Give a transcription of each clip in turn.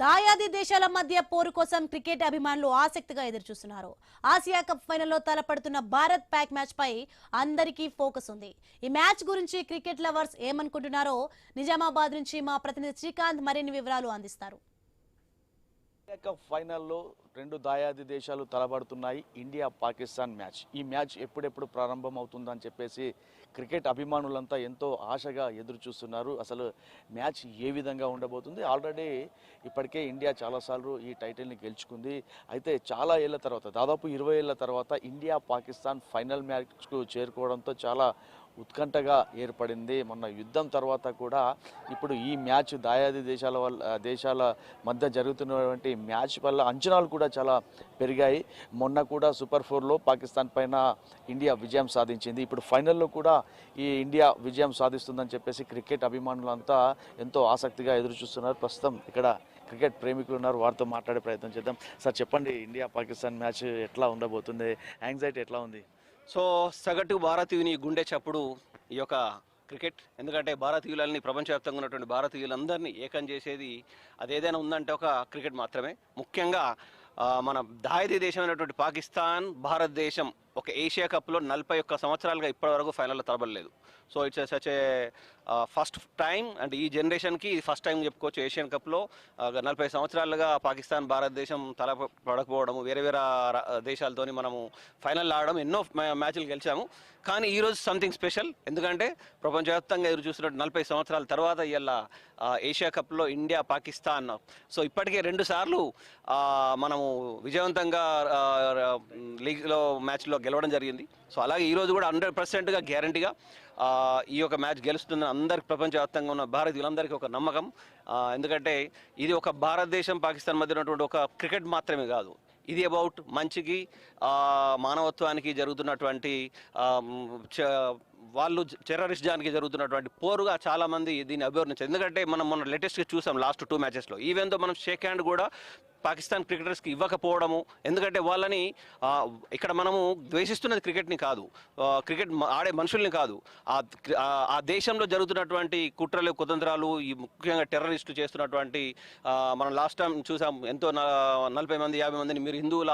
దాయాది దేశాల మధ్య పోరు కోసం క్రికెట్ అభిమానులు ఆసక్తిగా ఎదురుచూస్తున్నారు. ఆసియా కప్ ఫైనల్లో తలపడుతున్న భారత్ పాక్ మ్యాచ్ పై అందరికీ ఫోకస్ ఉంది. ఈ మ్యాచ్ గురించి క్రికెట్ లవర్స్ ఏమనుకుంటున్నారో నిజామాబాద్ నుంచి మా ప్రతినిధి శ్రీకాంత్ మరిన్ని వివరాలు అందిస్తారు. ఆసియా కప్ ఫైనల్లో రెండు దాయాది దేశాలు తలబడుతున్నాయి. India Pakistan match. ఈ మ్యాచ్ ఎప్పుడెప్పుడు ప్రారంభం అవుతుందని చెప్పేసి క్రికెట్ అభిమానులంతా ఎంతో ఆశగా ఎదురు చూస్తున్నారు. అసలు మ్యాచ్ ఏ విధంగా ఉండబోతుంది? ఆల్రెడీ ఇప్పటికే ఇండియా చాలాసార్లు ఈ టైటిల్ని గెలుచుకుంది. అయితే చాలా ఏళ్ల తర్వాత, దాదాపు 20 ఏళ్ల తర్వాత ఇండియా పాకిస్తాన్ ఫైనల్ మ్యాచ్కు చేరుకోవడంతో చాలా ఉత్కంఠగా ఏర్పడింది. మొన్న యుద్ధం తర్వాత కూడా ఇప్పుడు ఈ మ్యాచ్ దాయాది దేశాల మధ్య జరుగుతున్నటువంటి మ్యాచ్ వల్ల అంచనాలు కూడా చాలా పెరిగాయి. మొన్న కూడా సూపర్ 4లో పాకిస్తాన్ పైన ఇండియా విజయం సాధించింది. ఇప్పుడు ఫైనల్లో కూడా ఈ ఇండియా విజయం సాధిస్తుందని చెప్పేసి క్రికెట్ అభిమానులంతా ఎంతో ఆసక్తిగా ఎదురు చూస్తున్నారు. ప్రస్తుతం ఇక్కడ క్రికెట్ ప్రేమికులు ఉన్నారు, వారితో మాట్లాడే ప్రయత్నం చేద్దాం. సార్ చెప్పండి, ఇండియా పాకిస్తాన్ మ్యాచ్ ఎట్లా ఉండబోతుంది? యాంగ్జైటీ ఎట్లా ఉంది? సో సగటు భారతీయుని గుండె చప్పుడు ఈ యొక్క క్రికెట్. ఎందుకంటే భారతీయులని, ప్రపంచవ్యాప్తంగా ఉన్నటువంటి భారతీయులందరినీ ఏకం చేసేది అదేదైనా ఉందంటే ఒక క్రికెట్ మాత్రమే. ముఖ్యంగా మన దాయాది దేశమైనటువంటి పాకిస్తాన్, భారతదేశం ఒక ఏషియా కప్లో 41 సంవత్సరాలుగా ఇప్పటివరకు ఫైనల్లో తలబడలేదు. So it's such a first time, అంటే ఈ జనరేషన్కి ఫస్ట్ టైం చెప్పుకోవచ్చు. ఏషియన్ కప్లో 40 సంవత్సరాలుగా పాకిస్తాన్, భారతదేశం తలపడకపోవడము, వేరే వేరే దేశాలతోని మనము ఫైనల్ ఆడడం, ఎన్నో మ్యాచ్లు గెలిచాము. కానీ ఈరోజు సంథింగ్ స్పెషల్. ఎందుకంటే ప్రపంచవ్యాప్తంగా ఎదురు చూస్తున్నట్టు 40 సంవత్సరాల తర్వాత ఇవాళ ఏషియా కప్లో ఇండియా పాకిస్తాన్. సో ఇప్పటికే 2 సార్లు మనము విజయవంతంగా లీగ్లో మ్యాచ్లో గెలవడం జరిగింది. సో అలాగే ఈరోజు కూడా 100%గా గ్యారంటీగా ఈ యొక్క మ్యాచ్ గెలుస్తుందని అందరికి, ప్రపంచవ్యాప్తంగా ఉన్న భారతీయులందరికీ ఒక నమ్మకం. ఎందుకంటే ఇది ఒక భారతదేశం, పాకిస్తాన్ మధ్య ఉన్నటువంటి ఒక క్రికెట్ మాత్రమే కాదు. ఇది అబౌట్ మంచికి, మానవత్వానికి జరుగుతున్నటువంటి, వాళ్ళు టెర్రరిస్టానికి జరుగుతున్నటువంటి పోరుగా చాలామంది దీన్ని అభివర్ణించారు. ఎందుకంటే మనం మొన్న లేటెస్ట్గా చూసాం లాస్ట్ 2 మ్యాచెస్లో. ఈవెన్ దో మనం షేక్ హ్యాండ్ కూడా పాకిస్తాన్ క్రికెటర్స్కి ఇవ్వకపోవడము. ఎందుకంటే వాళ్ళని ఇక్కడ మనము ద్వేషిస్తున్నది క్రికెట్ని కాదు, క్రికెట్ ఆడే మనుషుల్ని కాదు, ఆ దేశంలో జరుగుతున్నటువంటి కుట్రలు, కుతంత్రాలు, ఈ ముఖ్యంగా టెర్రరిస్టులు చేస్తున్నటువంటి, మనం లాస్ట్ టైం చూసాం ఎంతో 40 మంది 50 మందిని మీరు హిందువుల,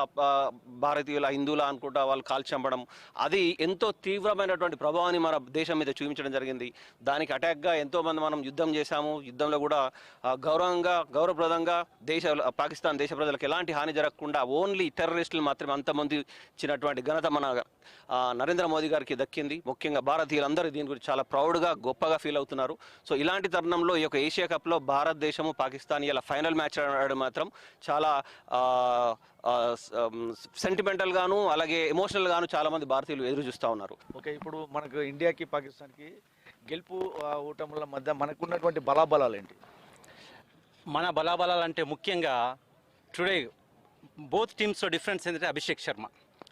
భారతీయుల హిందువుల అనుకుంటా వాళ్ళు కాల్చి చంపడం, అది ఎంతో తీవ్రమైనటువంటి ప్రభావాన్ని మన దేశం మీద చూపించడం జరిగింది. దానికి అటాక్గా ఎంతోమంది మనం యుద్ధం చేశాము. యుద్ధంలో కూడా గౌరవప్రదంగా పాకిస్తాన్ దేశ ప్రజలకు ఎలాంటి హాని జరగకుండా ఓన్లీ టెర్రరిస్టులు మాత్రమే అంతమంది ఇచ్చినటువంటి ఘనత మన నరేంద్ర మోదీ గారికి దక్కింది. ముఖ్యంగా భారతీయులందరూ దీని గురించి చాలా ప్రౌడ్గా, గొప్పగా ఫీల్ అవుతున్నారు. సో ఇలాంటి తరుణంలో ఈ యొక్క ఏషియా కప్లో భారతదేశము, పాకిస్తాన్ ఇలా ఫైనల్ మ్యాచ్ ఆడడం మాత్రం చాలా సెంటిమెంటల్ గాను, అలాగే ఎమోషనల్ గాను చాలా మంది భారతీయులు ఎదురు చూస్తూ ఉన్నారు. ఓకే, ఇప్పుడు మనకు ఇండియాకి పాకిస్తాన్కి గెలుపు ఓటముల మధ్య మనకున్నటువంటి బలాబలాలు ఏంటి? మన బలాబలాలు అంటే ముఖ్యంగా టుడే బోత్ టీమ్స్లో డిఫరెన్స్ ఏంటంటే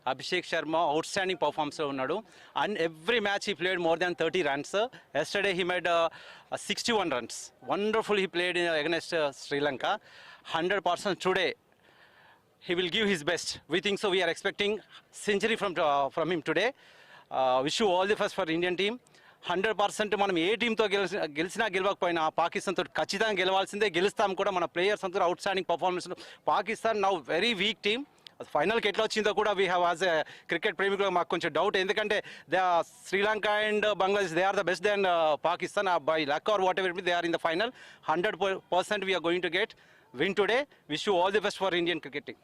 అభిషేక్ శర్మ అవుట్స్టాండింగ్ పర్ఫార్మెన్స్లో ఉన్నాడు. And every match he played more than 30 runs. Yesterday he made 61 runs. Wonderful he played against Sri Lanka. 100% today he will give his best. We think so. We are expecting century from him today. Wish you all the best for Indian team. 100% మనం ఏ టీంతో గెలిచినా గెలవకపోయినా పాకిస్తాన్తో ఖచ్చితంగా గెలవాల్సిందే, గెలుస్తాం కూడా. మన players అంతా outstanding performance. Pakistan now very weak team. ఫైనల్కి ఎట్లా వచ్చిందో కూడా we have as a cricket ప్రేమికులు మాకు కొంచెం డౌట్. ఎందుకంటే Sri Lanka and Bangladesh they are the best then Pakistan. By luck or whatever they are in the final. 100% we are going to get win today. Wish you all the best for Indian cricket team.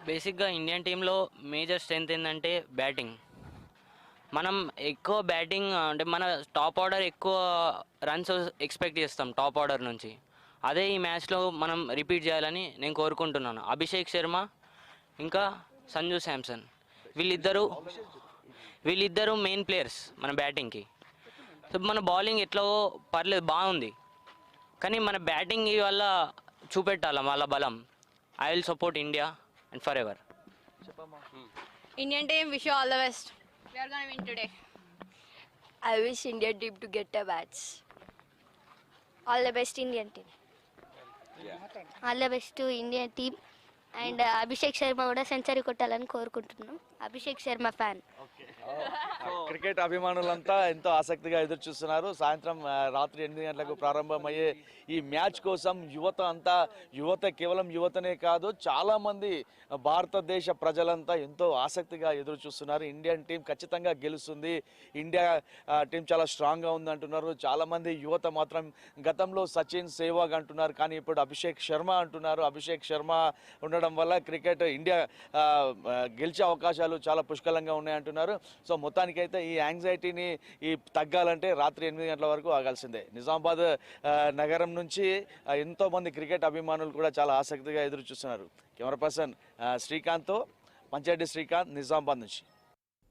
బేసిక్గా Indian టీంలో major strength ఏంటంటే batting. మనం ఎక్కువ batting అంటే మన top order ఎక్కువ runs expect చేస్తాం top order నుంచి. అదే ఈ మ్యాచ్లో మనం రిపీట్ చేయాలని నేను కోరుకుంటున్నాను. అభిషేక్ శర్మ ఇంకా సంజు శాంసన్ వీళ్ళిద్దరూ మెయిన్ ప్లేయర్స్ మన బ్యాటింగ్కి. సో మన బౌలింగ్ ఎట్లా పర్లేదు, బాగుంది. కానీ మన బ్యాటింగ్ వల్ల చూపెట్టాలి వాళ్ళ బలం. I will support India and for ever. Indian team, wish you all the best. We are going to win today. I wish Indian team to get a match. All the best Indian team. All the best to Indian team and Abhishek Sharma కూడా century కొట్టాలని కోరుకుంటున్నాం. Abhishek Sharma fan. Cricket అభిమానులంతా ఎంతో ఆసక్తిగా ఎదురు చూస్తున్నారు. సాయంత్రం రాత్రి 8 గంటలకు ప్రారంభమయ్యే ఈ మ్యాచ్ కోసం యువత కేవలం యువతనే కాదు, చాలా మంది భారతదేశ ప్రజలంతా ఎంతో ఆసక్తిగా ఎదురు చూస్తున్నారు. ఇండియన్ టీం ఖచ్చితంగా గెలుస్తుంది, ఇండియా టీం చాలా స్ట్రాంగ్గా ఉంది అంటున్నారు. చాలా మంది యువత మాత్రం గతంలో సచిన్, సెహ్వాగ్ అంటున్నారు, కానీ ఇప్పుడు అభిషేక్ శర్మ అంటున్నారు. అభిషేక్ శర్మ ఉండడం వల్ల క్రికెట్ ఇండియా గెలిచే అవకాశాలు చాలా పుష్కలంగా ఉన్నాయంటున్నారు. సో మొత్తానికైతే ఈ యాంగ్జైటీని తగ్గాలంటే రాత్రి 8 గంటల వరకు ఆగాల్సిందే. నిజామాబాద్ నగరం నుంచి ఎంతో మంది క్రికెట్ అభిమానులు కూడా చాలా ఆసక్తిగా ఎదురు చూస్తున్నారు. కెమెరా పర్సన్ శ్రీకాంత్తో పంచాయతీ శ్రీకాంత్, నిజామాబాద్ నుంచి.